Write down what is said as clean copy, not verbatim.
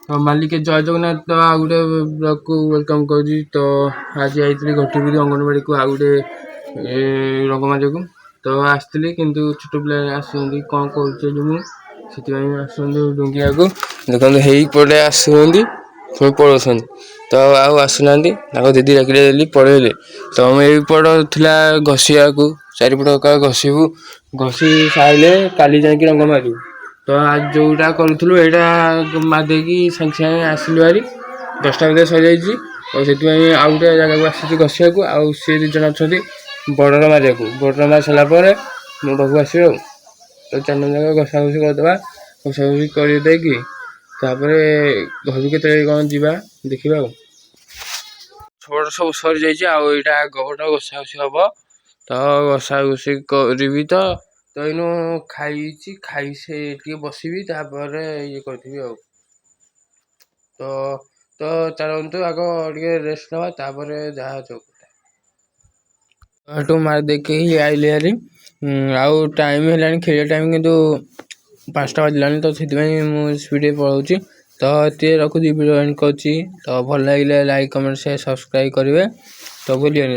तो मालिक जय जगन्नाथ तो आ गोटे ब्लॉग को वेलकम करी। तो आज आई घोटीपुरी अंगनवाड़ी को आ गोटे रंगमाज को तो आसती किंतु छोट पिला आसुँच कौन करूँ मुझे डुंगिया को देखते हेपटे आसुँच पुणी पड़ोस तो आसुना दीदी डाकिले पढ़ेले तो यहीपट था घसीया को चारिपट घसीबू घसी सारे काली जाकि रंग मारू। तो आज जोटा करूँ यहाँ मारिदेकी सागे सागे आसिलु भारी 10टा बजे सर तो से आउ गोटे जगह को आसी घसीया को आ सी दी जन अच्छा बर्डर मारे बर्डर मारी सारापर मो पाक आसो तो 4 जन जाक घसा घुसी करदे घसा घुसी करदे घर के कौन जा देखा छोट सब सरी जाइए गोबरटा घसा घुसी हम तो घसा घुसी करी तो इनु खाई से बसबी ये करी तो तो चलते आग टे रेस्ट नवा जहाँ चौकटा मार देखी आइली हारी आउ टाइम है खेल टाइम किंतु 5टा बाजिलानी तो मुझे स्पीड पलाऊँगी तो ये रखुची वीडियो एंड कर तो भल लगे लाइक कमेंट शेयर सब्सक्राइब करेंगे तो भूलिए।